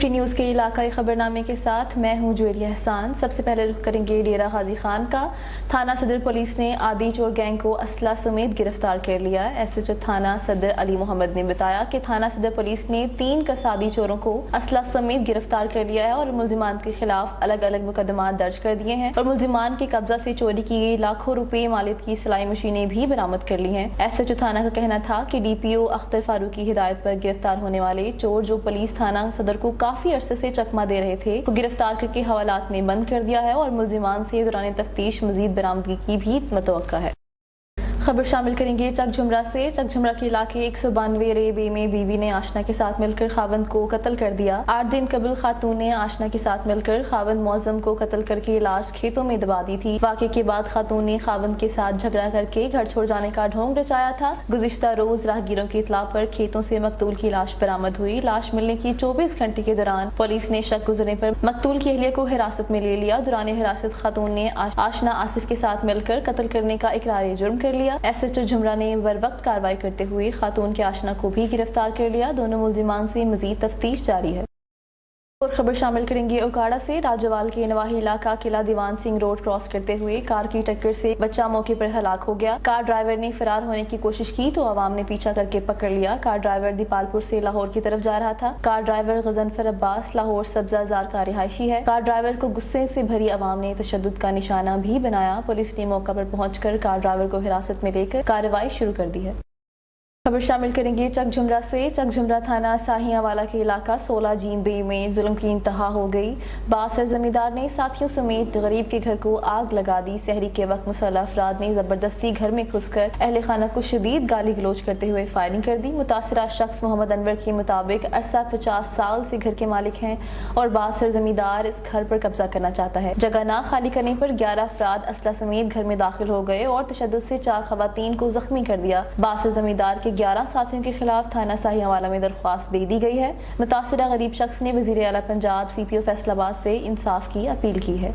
50 news کے علاقائی خبرنامے کے ساتھ میں ہوں جویری احسان۔ سب سے پہلے رخ کریں گے ڈیرہ غازی خان کا۔ تھانہ صدر پولیس نے عادی چور گینگ کو اسلحہ سمیت گرفتار کر لیا۔ ایس ایچ او تھانہ صدر علی محمد نے بتایا کہ تھانہ صدر پولیس نے 3 کسادی چوروں کو اسلحہ سمیت گرفتار کر لیا ہے اور ملزمان کے خلاف الگ الگ مقدمات درج کر دیے ہیں اور ملزمان کے قبضہ سے چوری کی گئی لاکھوں روپے مالیت کی سلائی مشینیں بھی برآمد کر لی ہیں۔ ایس ایچ او تھانہ کا کہنا تھا کہ ڈی پی او اختر فاروق کی ہدایت پر گرفتار ہونے والے چور جو پولیس تھانہ صدر کو کافی عرصے سے چکمہ دے رہے تھے کو گرفتار کر کے حوالات میں بند کر دیا ہے اور ملزمان سے دوران تفتیش مزید برآمدگی کی بھی متوقع ہے۔ خبر شامل کریں گے چک جھمرا سے۔ چک جھمرا کے علاقے 192 رے بے میں بیوی نے آشنا کے ساتھ مل کر خاوند کو قتل کر دیا۔ 8 دن قبل خاتون نے آشنا کے ساتھ مل کر خاوند معظم کو قتل کر کے لاش کھیتوں میں دبا دی تھی۔ واقعے کے بعد خاتون نے خاوند کے ساتھ جھگڑا کر کے گھر چھوڑ جانے کا ڈھونگ رچایا تھا۔ گزشتہ روز راہگیروں کی اطلاع پر کھیتوں سے مقتول کی لاش برآمد ہوئی۔ لاش ملنے کی 24 گھنٹے کے دوران پولیس نے شک گزرنے پر مقتول کی اہلیہ کو حراست میں لے لیا۔ دوران حراست خاتون نے آشنا آصف کے ساتھ مل کر قتل کرنے کا اقرار جرم کر لیا۔ ایس ایچ او جھمرا نے بروقت کارروائی کرتے ہوئے خاتون کے آشنا کو بھی گرفتار کر لیا۔ دونوں ملزمان سے مزید تفتیش جاری ہے۔ اور خبر شامل کریں گے اوکاڑا سے۔ راجوال کے نواحی علاقہ قلعہ دیوان سنگھ روڈ کراس کرتے ہوئے کار کی ٹکر سے بچہ موقع پر ہلاک ہو گیا۔ کار ڈرائیور نے فرار ہونے کی کوشش کی تو عوام نے پیچھا کر کے پکڑ لیا۔ کار ڈرائیور دیپال پور سے لاہور کی طرف جا رہا تھا۔ کار ڈرائیور غضنفر عباس لاہور سبزہ زار کا رہائشی ہے۔ کار ڈرائیور کو غصے سے بھری عوام نے تشدد کا نشانہ بھی بنایا۔ پولیس نے موقع پر پہنچ کر کار ڈرائیور کو حراست میں لے کر کارروائی شروع کر دی ہے۔ خبر شامل کریں گے چک جھمرا سے۔ چک جھمرا تھانہ ساہیاں والا کے علاقہ 16 جیم بے میں ظلم کی انتہا ہو گئی۔ باثر زمیندار نے ساتھیوں سمیت غریب کے گھر کو آگ لگا دی۔ سحری کے وقت مسلح افراد نے زبردستی گھر میں گھس کر اہل خانہ کو شدید گالی گلوچ کرتے ہوئے فائرنگ کر دی۔ متاثرہ شخص محمد انور کے مطابق عرصہ 50 سال سے گھر کے مالک ہیں اور باثر زمیندار اس گھر پر قبضہ کرنا چاہتا ہے۔ جگہ نہ خالی کرنے پر 11 افراد اسلحہ سمیت گھر میں داخل ہو گئے اور تشدد سے 4 خواتین کو زخمی کر دیا۔ باثر زمیندار کے 11 ساتھیوں کے خلاف تھانہ ساہیاں والا میں درخواست دے دی گئی ہے۔ متاثرہ غریب شخص نے وزیر اعلیٰ پنجاب سی پی او فیصل آباد سے انصاف کی اپیل کی ہے۔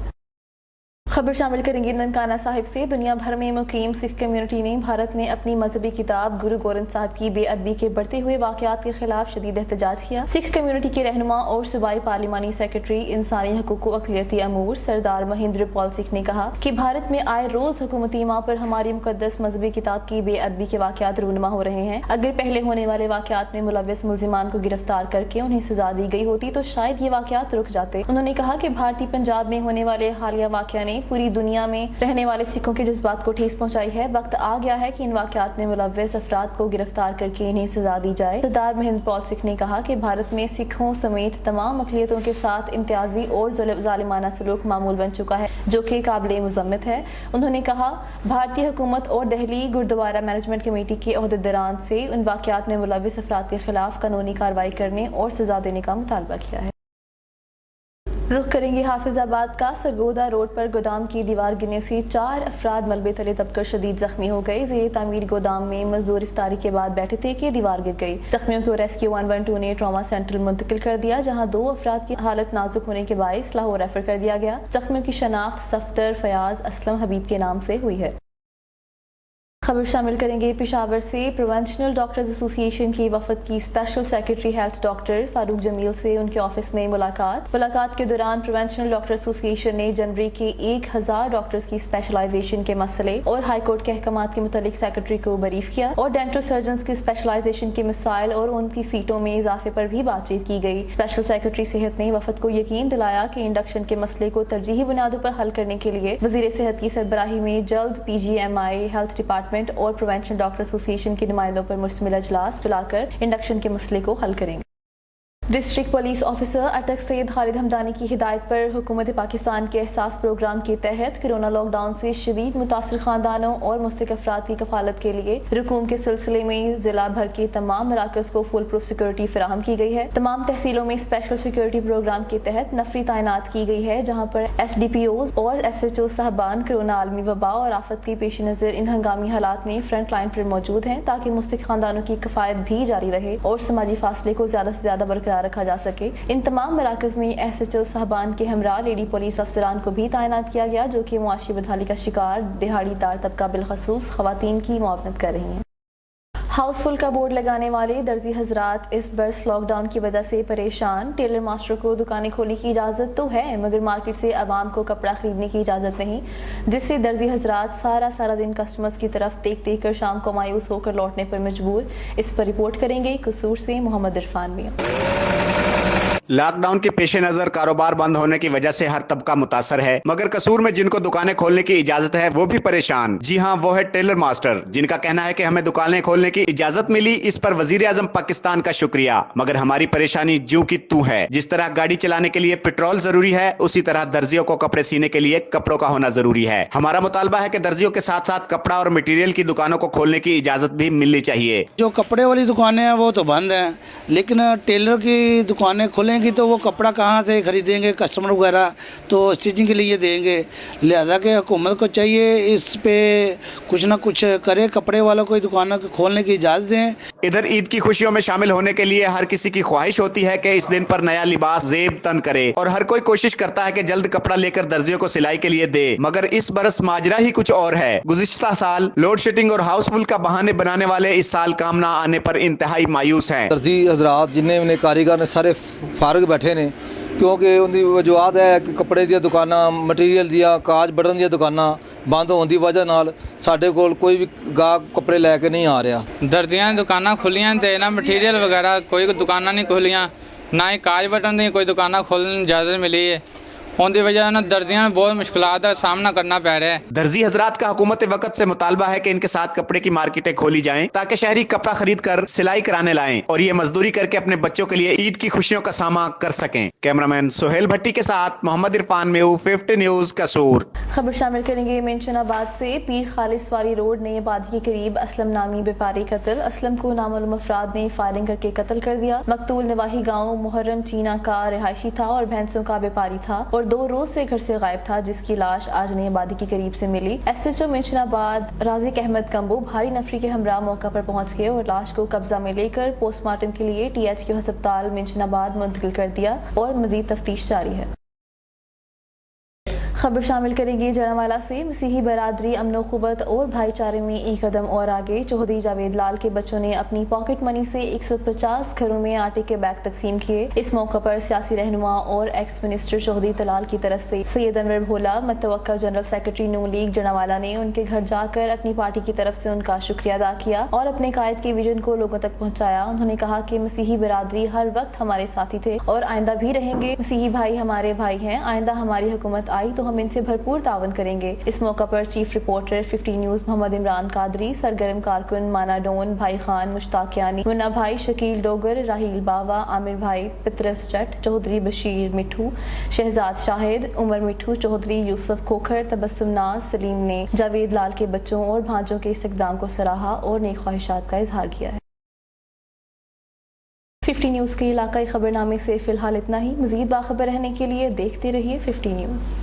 خبر شامل کریں گے ننکانہ صاحب سے۔ دنیا بھر میں مقیم سکھ کمیونٹی نے بھارت میں اپنی مذہبی کتاب گرو گورنتھ صاحب کی بے ادبی کے بڑھتے ہوئے واقعات کے خلاف شدید احتجاج کیا۔ سکھ کمیونٹی کے رہنما اور صوبائی پارلیمانی سیکرٹری انسانی حقوق و اقلیتی امور سردار مہندر پال سکھ نے کہا کہ بھارت میں آئے روز حکومتی ماں پر ہماری مقدس مذہبی کتاب کی بے ادبی کے واقعات رونما ہو رہے ہیں۔ اگر پہلے ہونے والے واقعات میں ملوث ملزمان کو گرفتار کر کے انہیں سزا دی گئی ہوتی تو شاید یہ واقعات رک جاتے۔ انہوں نے کہا کہ بھارتی پنجاب میں ہونے والے حالیہ واقعہ نے پوری دنیا میں رہنے والے سکھوں کے جذبات کو ٹھیس پہنچائی ہے۔ وقت آ گیا ہے کہ ان واقعات میں ملوث افراد کو گرفتار کر کے انہیں سزا دی جائے۔ سردار مہندر پال سکھ نے کہا کہ بھارت میں سکھوں سمیت تمام اقلیتوں کے ساتھ امتیازی اور ظالمانہ سلوک معمول بن چکا ہے جو کہ قابل مذمت ہے۔ انہوں نے کہا بھارتی حکومت اور دہلی گردوارہ مینجمنٹ کمیٹی کے عہدیداران سے ان واقعات میں ملوث افراد کے خلاف قانونی کارروائی کرنے اور سزا دینے کا مطالبہ کیا ہے۔ رخ کریں گے حافظ آباد کا۔ سرگودا روڈ پر گودام کی دیوار گرنے سے 4 افراد ملبے تلے دب کر شدید زخمی ہو گئے۔ زیر تعمیر گودام میں مزدور افطاری کے بعد بیٹھے تھے کہ دیوار گر گئی۔ زخمیوں کو ریسکیو 112 نے ٹراما سینٹر منتقل کر دیا جہاں 2 افراد کی حالت نازک ہونے کے باعث لاہور ریفر کر دیا گیا۔ زخمیوں کی شناخت صفدر فیاض اسلم حبیب کے نام سے ہوئی ہے۔ خبر شامل کریں گے پشاور سے۔ پروونشنل ڈاکٹرز ایسوسی ایشن کی وفد کی اسپیشل سیکرٹری ہیلتھ ڈاکٹر فاروق جمیل سے ان کے آفس میں ملاقات کے دوران پروونشنل ڈاکٹر ایسوسی ایشن نے جنوری کے 1000 ڈاکٹرز کی اسپیشلائزیشن کے مسئلے اور ہائی کورٹ کے احکامات کے متعلق سیکرٹری کو بریف کیا اور ڈینٹل سرجنز کی اسپیشلائزیشن کے مسائل اور ان کی سیٹوں میں اضافے پر بھی بات چیت کی گئی۔ اسپیشل سیکرٹری صحت نے وفد کو یقین دلایا کہ انڈکشن کے مسئلے کو ترجیحی بنیادوں پر حل کرنے کے لیے وزیر صحت کی سربراہی میں جلد پی جی ایم آئی ہیلتھ ڈپارٹمنٹ اور پروونشنل ڈاکٹر ایسوسی ایشن کے نمائندوں پر مشتمل اجلاس بلا کر انڈکشن کے مسئلے کو حل کریں گے۔ ڈسٹرکٹ پولیس آفیسر اٹک سید خالد حمدانی کی ہدایت پر حکومت پاکستان کے احساس پروگرام کے تحت کرونا لاک ڈاؤن سے شدید متاثر خاندانوں اور مستحق افراد کی کفالت کے لیے رقوم کے سلسلے میں ضلع بھر کے تمام مراکز کو فل پروف سیکورٹی فراہم کی گئی ہے۔ تمام تحصیلوں میں اسپیشل سیکورٹی پروگرام کے تحت نفری تعینات کی گئی ہے جہاں پر ایس ڈی پی اوز اور ایس ایچ او صاحبان کرونا عالمی وبا اور آفت کے پیش نظر ان ہنگامی حالات میں فرنٹ لائن پر موجود ہیں تاکہ مستحق خاندانوں کی کفایت بھی جاری رہے اور سماجی فاصلے کو زیادہ سے زیادہ برقرار رکھا جا سکے۔ ان تمام مراکز میں ایس ایچ او صاحبان کے ہمراہ لیڈی پولیس افسران کو بھی تعینات کیا گیا جو کہ معاشی بدحالی کا شکار دہاڑی دار طبقہ بالخصوص خواتین کی معاونت کر رہی ہیں۔ ہاؤس فل کا بورڈ لگانے والے درزی حضرات اس برس لاک ڈاؤن کی وجہ سے پریشان۔ ٹیلر ماسٹر کو دکانیں کھولنے کی اجازت تو ہے مگر مارکیٹ سے عوام کو کپڑا خریدنے کی اجازت نہیں، جس سے درزی حضرات سارا دن کسٹمرز کی طرف دیکھ کر شام کو مایوس ہو کر لوٹنے پر مجبور۔ اس پر رپورٹ کریں گے قصور سے محمد عرفان میاں۔ لاک ڈاؤن کے پیش نظر کاروبار بند ہونے کی وجہ سے ہر طبقہ متاثر ہے، مگر قصور میں جن کو دکانیں کھولنے کی اجازت ہے وہ بھی پریشان۔ جی ہاں، وہ ہے ٹیلر ماسٹر، جن کا کہنا ہے کہ ہمیں دکانیں کھولنے کی اجازت ملی، اس پر وزیر اعظم پاکستان کا شکریہ، مگر ہماری پریشانی جوں کی توں ہے۔ جس طرح گاڑی چلانے کے لیے پیٹرول ضروری ہے، اسی طرح درزیوں کو کپڑے سینے کے لیے کپڑوں کا ہونا ضروری ہے۔ ہمارا مطالبہ ہے کہ درزیوں کے ساتھ ساتھ کپڑا اور مٹیریل کی دکانوں کو کھولنے کی اجازت بھی ملنی چاہیے۔ جو کپڑے والی دکانیں ہیں وہ تو بند ہیں، لیکن ٹیلر کی دکانیں کھلیں گی تو وہ کپڑا کہاں سے خریدیں گے؟ کسٹمر وغیرہ تو اسٹیچنگ کے لیے دیں گے، لہذا کہ حکومت کو چاہیے اس پہ کچھ نہ کچھ کرے، کپڑے والوں کو دکانوں کھولنے کی اجازت دیں۔ ادھر عید کی خوشیوں میں شامل ہونے کے لیے ہر کسی کی خواہش ہوتی ہے کہ اس دن پر نیا لباس زیب تن کرے، اور ہر کوئی کوشش کرتا ہے کہ جلد کپڑا لے کر درزیوں کو سلائی کے لیے دے، مگر اس برس ماجرا ہی کچھ اور ہے۔ گزشتہ سال لوڈ شیڈنگ اور ہاؤس فل کا بہانے بنانے والے اس سال کام نہ آنے پر انتہائی مایوس ہیں۔ درزی حضرات جنہیں کاریگر نے سارے فارغ بیٹھے نے، کیونکہ ان کی وجوہات ہے کہ کپڑے دیا دکاناں، مٹیریل دیا کاج بٹن دیا دکاناں بند ہونے کی وجہ نال ساڈے کول کوئی بھی گاہک کپڑے لے کے نہیں آ رہا۔ درزیاں دکاناں کھلیاں تے نہ مٹیریل وغیرہ کوئی دکاناں نہیں کھلیاں، نہ ہی کاج بٹن دی کوئی دکاناں کھولنے کی اجازت ملی ہے۔ ان کی وجہ سے درزیاں بہت مشکلات کا سامنا کرنا پڑ رہا ہے۔ درزی حضرات کا حکومت وقت سے مطالبہ ہے کہ ان کے ساتھ کپڑے کی مارکیٹیں کھولی جائیں تاکہ شہری کپڑا خرید کر سلائی کرانے لائیں اور یہ مزدوری کر کے اپنے بچوں کے لیے عید کی خوشیوں کا سامنا کر سکیں۔ کیمرامین سہیل بھٹی کے ساتھ محمد عرفان میو، 50 نیوز قصور۔ خبر شامل کریں گے منشن آباد سے۔ پیر خالص والی روڈ نئی آبادی کے قریب اسلم نامی بیپاری قتل۔ اسلم کو نامعلوم افراد نے فائرنگ کر کے قتل کر دیا۔ مقتول نواحی گاؤں محرم چینا کا رہائشی تھا اور بھینسوں کا بیپاری تھا اور 2 روز سے گھر سے غائب تھا، جس کی لاش آج نئی آبادی کے قریب سے ملی۔ ایس ایچ او منشن آباد رازق احمد کمبو بھاری نفری کے ہمراہ موقع پر پہنچ گئے اور لاش کو قبضہ میں لے کر پوسٹ مارٹم کے لیے THQ ہسپتال منشن آباد منتقل کر دیا اور مزید تفتیش جاری ہے۔ خبر شامل کریں گے جڑاوالا سے۔ مسیحی برادری امن و قوت اور بھائی چارے میں ایک قدم اور آگے۔ چودھری جاوید لال کے بچوں نے اپنی پاکٹ منی سے 150 گھروں میں آٹے کے بیگ تقسیم کیے۔ اس موقع پر سیاسی رہنما اور ایکس منسٹر چودھری طلال کی طرف سے سید انور بھولا، متوقع جنرل سیکرٹری نون لیگ جڑاوالا نے ان کے گھر جا کر اپنی پارٹی کی طرف سے ان کا شکریہ ادا کیا اور اپنے قائد کے ویژن کو لوگوں تک پہنچایا۔ انہوں نے کہا کہ مسیحی برادری ہر وقت ہمارے ساتھی تھے اور آئندہ بھی رہیں گے۔ مسیحی بھائی ہمارے بھائی ہیں، آئندہ ہماری حکومت آئی تو ہم ان سے بھرپور تعاون کریں گے۔ اس موقع پر چیف رپورٹر 50 نیوز محمد عمران قادری، سرگرم کارکن مانا ڈون، بھائی خان مشتاقیانی، منا بھائی شکیل ڈوگر، راہیل باوا، عامر بھائی پترس چٹ، چودھری بشیر مٹھو، شہزاد شاہد، عمر مٹھو چودھری، یوسف کھوکھر، تبسم ناز، سلیم نے جاوید لال کے بچوں اور بھانجوں کے اس اقدام کو سراہا اور نیک خواہشات کا اظہار کیا ہے۔ 50 نیوز کے علاقائی خبرنامے سے فی الحال اتنا ہی۔ مزید باخبر رہنے کے لیے دیکھتے رہیے 50 نیوز۔